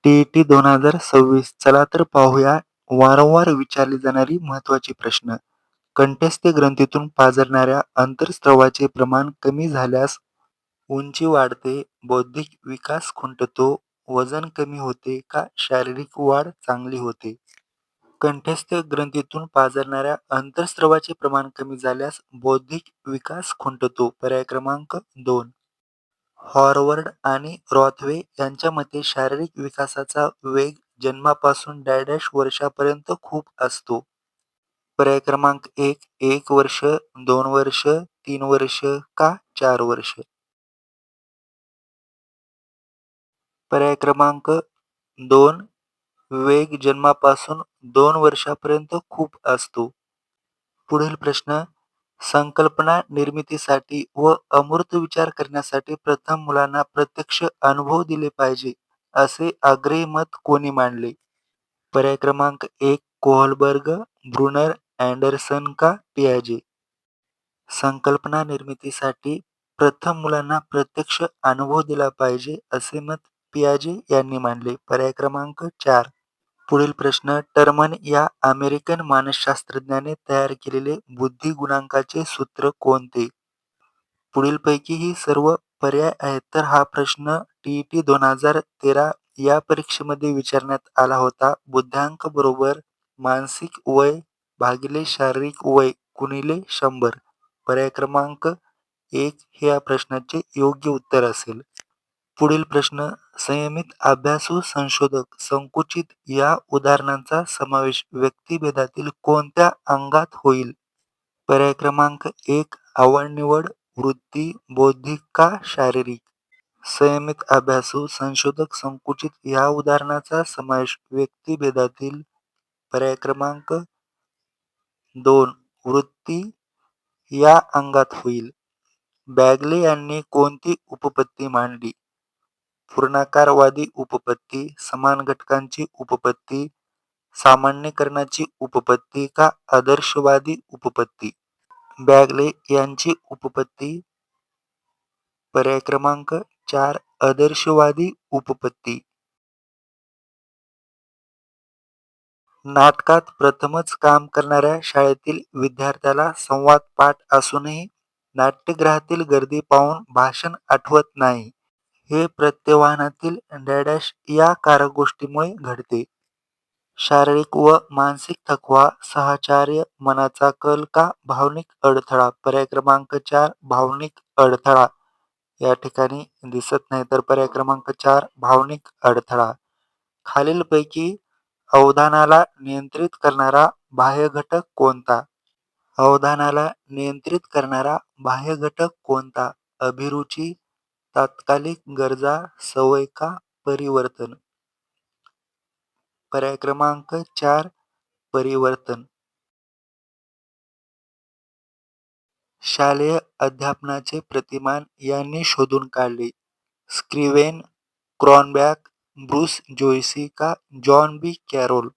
T-E-T 2026 चला तर पाहूया वारंवार विचारली जाणारी महत्त्वाची प्रश्न. कंठस्थ ग्रंथीतून पाझरणाऱ्या अंतःस्रावाचे प्रमाण कमी झाल्यास उंची वाढते, बौद्धिक विकास खुंटतो, वजन कमी होते का शारीरिक वाढ चांगली होते? कंठस्थ ग्रंथीतून पाझरणाऱ्या अंतःस्रावाचे प्रमाण कमी झाल्यास बौद्धिक विकास खुंटतो. पर्याय क्रमांक 2. हॉवर्ड आणि रॉथवे यांच्या मते शारीरिक विकासाचा वेग जन्मापासून वर्षापर्यंत खूप असतो. पर्याय क्रमांक 1. 1 वर्ष, 2 वर्ष, 3 वर्ष का 4 वर्ष? पर्याय क्रमांक 2. वेग जन्मापासून 2 वर्षापर्यंत खूप असतो. पुढील प्रश्न. संकल्पना निर्मितीसाठी व अमूर्त विचार करण्यासाठी प्रथम मुलांना प्रत्यक्ष अनुभव दिले पाहिजे, असे आग्रही मत कोणी मांडले? पर्याय क्रमांक 1. कोहलबर्ग, ब्रुनर, अँडरसन का पियाजे? संकल्पना निर्मितीसाठी प्रथम मुलांना प्रत्यक्ष अनुभव दिला पाहिजे, असे मत पियाजे यांनी मांडले. पर्याय क्रमांक 4. पुढील प्रश्न. टर्मन या अमेरिकन मानसशास्त्रज्ञाने तयार केलेले बुद्धिगुणांकाचे सूत्र कोणते? पुढीलपैकी ही सर्व पर्याय आहेत. तर हा प्रश्न टी-ई-टी 2013 या परीक्षेमध्ये विचारण्यात आला होता. बुद्ध्यांक बरोबर मानसिक वय भागिले शारीरिक वय गुणिले 100. पर्याय क्रमांक 1 हे या प्रश्नाचे योग्य उत्तर असेल. पुढील प्रश्न. संयमित अभ्यासू संशोधक संकुचित या उदाहरणांचा समावेश व्यक्तिभेदातील कोणत्या अंगात होईल? पर्याय क्रमांक 1. आवड-निवड, वृत्ती, बौद्धिक का शारीरिक? संयमित अभ्यासू संशोधक संकुचित या उदाहरणाचा समावेश व्यक्तिभेदातील पर्याय क्रमांक 2. वृत्ती या अंगात होईल. बॅगले यांनी कोणती उपपत्ती मांडली? पूर्णाकारवादी उपपत्ती, समान घटकांची उपपत्ती, सामान्यीकरणाची उपपत्ती का आदर्शवादी उपपत्ती? बॅगले यांची उपपत्ती पर्याय क्रमांक 4. आदर्शवादी उपपत्ती. नाटकात प्रथमच काम करणाऱ्या शाळेतील विद्यार्थ्याला संवाद पाठ असूनही नाट्यगृहातील गर्दी पाहून भाषण आठवत नाही. हे प्रत्यवहानातील या कारकगोष्टीमुळे घडते. शारीरिक व मानसिक थकवा, साहचर्य, मनाचा कल का भावनिक अडथळा? पर्याय क्रमांक 4. भावनिक अडथळा. या ठिकाणी दिसत नाही, तर पर्याय क्रमांक 4 भावनिक अडथळा. खालीलपैकी अवधानाला नियंत्रित करणारा बाह्य घटक कोणता? अवधानाला नियंत्रित करणारा बाह्य घटक कोणता? अभिरुची, तात्कालिक गरजा, सवय का परिवर्तन? पर्याय क्रमांक 4 परिवर्तन. शालेय अध्यापनाचे प्रतिमान यांनी शोधून काढले? स्क्रिवेन, क्रॉनबॅक, ब्रूस जोयसी का जॉन बी कॅरोल?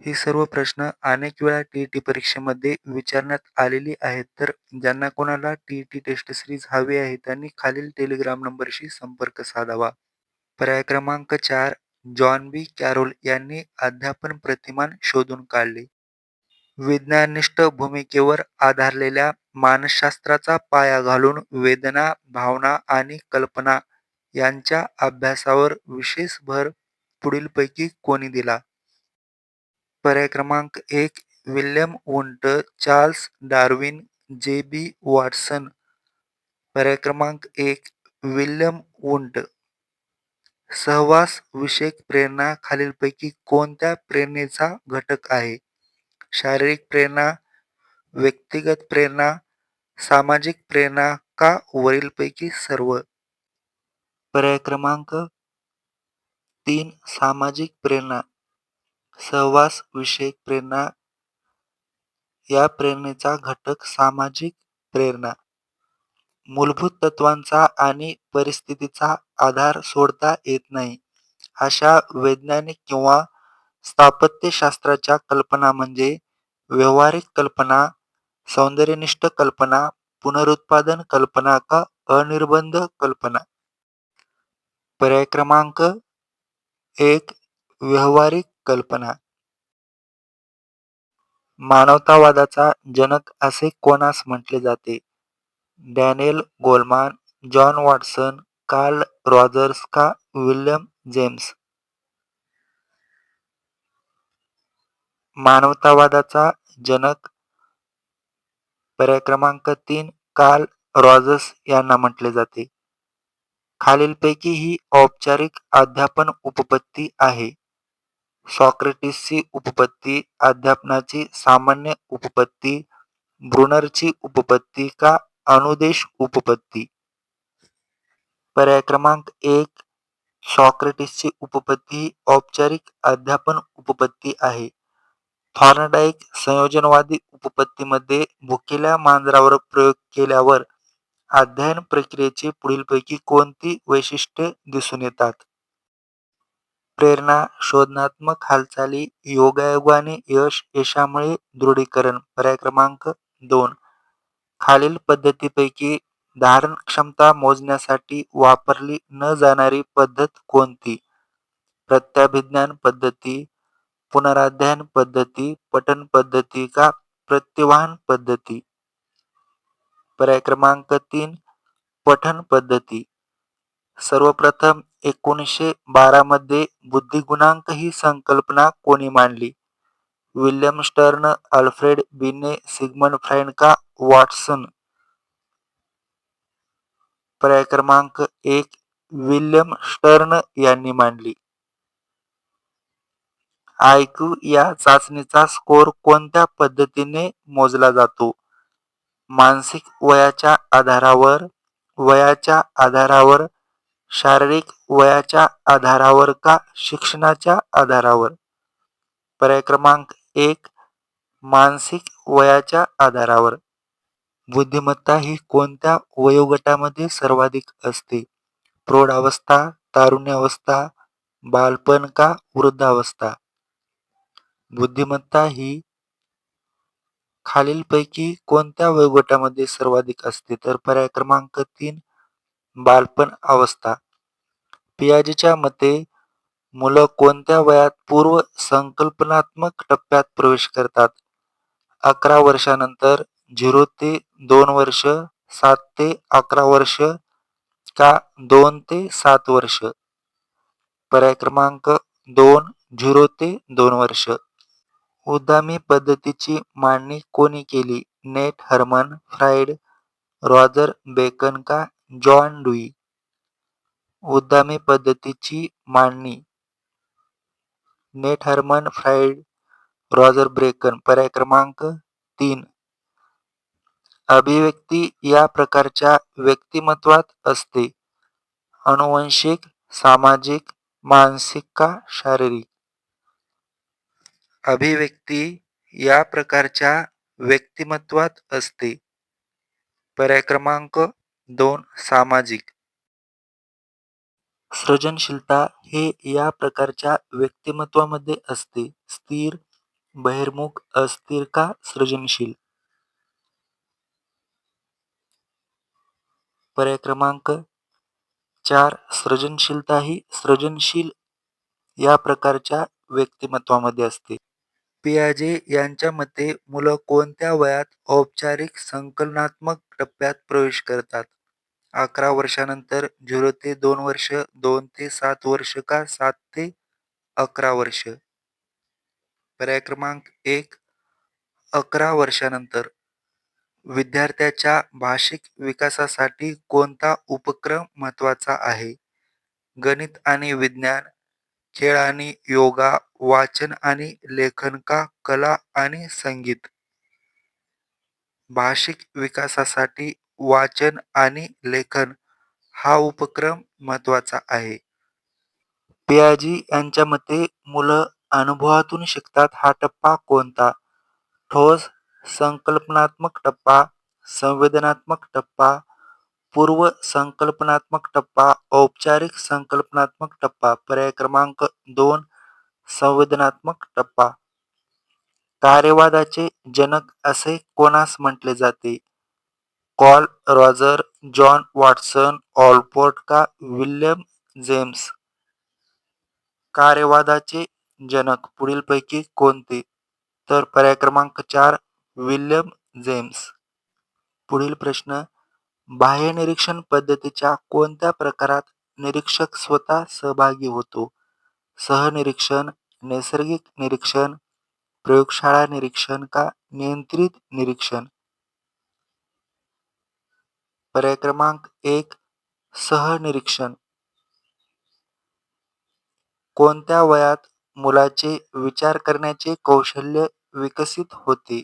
हे सर्व प्रश्न अनेक वेळा टी-ई-टी परीक्षेमध्ये विचारण्यात आलेली आहेत. तर ज्यांना कोणाला टी-ई-टी टेस्ट सिरीज हवी आहे त्यांनी खालील टेलिग्राम नंबरशी संपर्क साधावा. पर्याय क्रमांक 4. जॉन बी कॅरोल यांनी अध्यापन प्रतिमान शोधून काढले. विज्ञाननिष्ठ भूमिकेवर आधारलेल्या मानसशास्त्राचा पाया घालून वेदना, भावना आणि कल्पना यांच्या अभ्यासावर विशेष भर पुढीलपैकी कोणी दिला? पर्याय क्रमांक 1. William won't, Charles Darwin, J. B. Watson. पर्याय क्रमांक 1. William Wundt. सहवास विषयक प्रेरणा खालीलपैकी कोणत्या प्रेरणेचा घटक आहे? शारीरिक प्रेरणा, व्यक्तिगत प्रेरणा, सामाजिक प्रेरणा का वरीलपैकी सर्व? पर्याय क्रमांक 3. सामाजिक प्रेरणा. सहवास विषयक प्रेरणा या प्रेरणेचा घटक सामाजिक प्रेरणा. मूलभूत तत्त्वांचा आणि परिस्थितीचा आधार सोडता येत नाही अशा वैज्ञानिक किंवा स्थापत्यशास्त्राच्या कल्पना म्हणजे व्यावहारिक कल्पना, सौंदर्यनिष्ठ कल्पना, पुनरुत्पादन कल्पना का अनिर्बंध कल्पना? पर्याय क्रमांक 1. व्यावहारिक कल्पना. मानवतावादाचा जनक असे कोणास म्हटले जाते? Daniel Goleman, John Watson, Carl Rogers का विल्यम जेम्स? मानवतावादाचा जनक पर्याय क्रमांक 3 कार्ल रॉजर्स यांना म्हटले जाते. खालीलपैकी ही औपचारिक अध्यापन उपपत्ती आहे. सॉक्रेटिसची उपपत्ती, अध्यापनाची सामान्य उपपत्ती, ब्रुनरची उपपत्ती का अनुदेश उपपत्ती? पर्याय क्रमांक 1 सॉक्रेटिसची उपपत्ती ही औपचारिक अध्यापन उपपत्ती आहे. थॉर्नडाईक संयोजनवादी उपपत्तीमध्ये भुकेल्या मांजरावर प्रयोग केल्यावर अध्ययन प्रक्रियेची पुढीलपैकी कोणती वैशिष्ट्ये दिसून येतात? प्रेरणा, शोधनात्मक हालचाली, योगायोगाने यश, यशामुळे दृढीकरण. पर्याय क्रमांक 2 खालील पद्धतीपैकी धारण क्षमता मोजण्यासाठी वापरली न जाणारी पद्धत कोणती? प्रत्याभिज्ञान पद्धती, पुनराध्यायन पद्धती, पठन पद्धती का प्रत्यवहान पद्धती? पर्याय क्रमांक 3 पठन पद्धती. सर्वप्रथम 1912 मध्ये बुद्धिगुणांक ही संकल्पना कोणी मांडली? विल्यम स्टर्न, अल्फ्रेड बिने, सिग्मंड फ्राइड का वॉटसन? पर्याय क्रमांक 1 विल्यम स्टर्न यांनी मांडली. आयक्यू या चाचणीचा स्कोर कोणत्या पद्धतीने मोजला जातो? मानसिक वयाच्या आधारावर, वयाच्या आधारावर, शारीरिक वयाच्या आधारावर का शिक्षणाच्या आधारावर? पर्याय क्रमांक 1 मानसिक वयाच्या आधारावर. बुद्धिमत्ता ही कोणत्या वयोगटामध्ये सर्वाधिक असते? प्रौढावस्था, तारुण्यावस्था, बालपण का वृद्धावस्था? बुद्धिमत्ता ही खालीलपैकी कोणत्या वयोगटामध्ये सर्वाधिक असते? तर पर्याय क्रमांक 3 बालपण अवस्था. पियाजेच्या मते मुलं कोणत्या वयात पूर्व संकल्पनात्मक टप्प्यात प्रवेश करतात? 11 वर्षानंतर, 0 ते 2 वर्ष, 7 ते 11 वर्ष का 2 ते 7 वर्ष? पर्याय क्रमांक 2 0 ते 2 वर्ष. उद्दामी पद्धतीची मांडणी कोणी केली? नेट हर्मन, फ्राइड, रॉजर बेकन का जॉन डुई? उद्दामी पद्धतीची मांडणी नेट हर्मन, फ्राइड, रॉजर बेकन. पर्याय क्रमांक 3 अभिव्यक्ती या प्रकारच्या व्यक्तिमत्वात असते. अनुवंशिक, सामाजिक, मानसिक का शारीरिक? अभिव्यक्ती या प्रकारच्या व्यक्तिमत्वात असते. पर्याय क्रमांक 2 सामाजिक. सृजनशीलता हे या प्रकारच्या व्यक्तिमत्वामध्ये असते. स्थिर, बहिर्मुख, अस्थिर का सृजनशील? पर्याय क्रमांक 4 सृजनशीलता ही सृजनशील या प्रकारच्या व्यक्तिमत्वामध्ये असते. पियाजे यांच्या मते मुलं कोणत्या वयात औपचारिक संकलनात्मक टप्प्यात प्रवेश करतात? 11 वर्षानंतर, 0 ते 2 वर्ष, 2 ते 7 वर्ष का 7 ते 11 वर्ष? पर्याय क्रमांक 1 11 वर्षानंतर. विद्यार्थ्याच्या भाषिक विकासासाठी कोणता उपक्रम महत्त्वाचा आहे? गणित आणि विज्ञान, खेळ आणि योगा, वाचन आणि लेखन का कला आणि संगीत? भाषिक विकासासाठी वाचन आणि लेखन हा उपक्रम महत्त्वाचा आहे. पियाजे यांच्या मते मुलं अनुभवातून शिकतात हा टप्पा कोणता? ठोस संकल्पनात्मक टप्पा, संवेदनात्मक टप्पा, पूर्व संकल्पनात्मक टप्पा, औपचारिक संकल्पनात्मक टप्पा? पर्याय क्रमांक 2 संवेदनात्मक टप्पा. कार्यवादाचे जनक असे कोणास म्हटले जाते? Carl Roger, John Watson, Allport का विल्यम जेम्स? कार्यवादाचे जनक पुढीलपैकी कोणते? तर पर्याय क्रमांक 4 विल्यम जेम्स. पुढील प्रश्न बाह्य निरीक्षण पद्धतीच्या कोणत्या प्रकारात निरीक्षक स्वतः सहभागी होतो? सहनिरीक्षण, नैसर्गिक निरीक्षण, प्रयोगशाळा निरीक्षण का नियंत्रित निरीक्षण? पर्याय क्रमांक 1 सहनिरीक्षण. कोणत्या वयात मुलाचे विचार करण्याचे कौशल्य विकसित होते?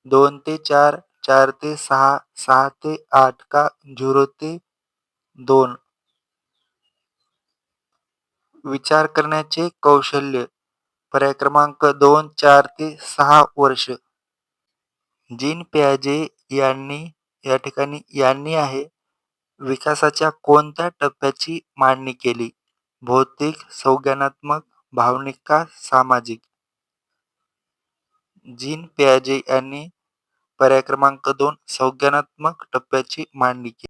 2 ते 4, 4 ते 6, 6 ते 8 का 0 ते 2? विचार करण्याचे कौशल्य. पर्याय क्रमांक 2 4 ते 6 वर्ष. जीन पियाजे यांनी या ठिकाणी आहे विकासाच्या कोणत्या टप्प्याची मांडणी केली? भौतिक, संज्ञानात्मक, भावनिक का सामाजिक? जीन पियाजे यांनी पर्याय क्रमांक 2 संज्ञानात्मक टप्प्याची मांडणी केली.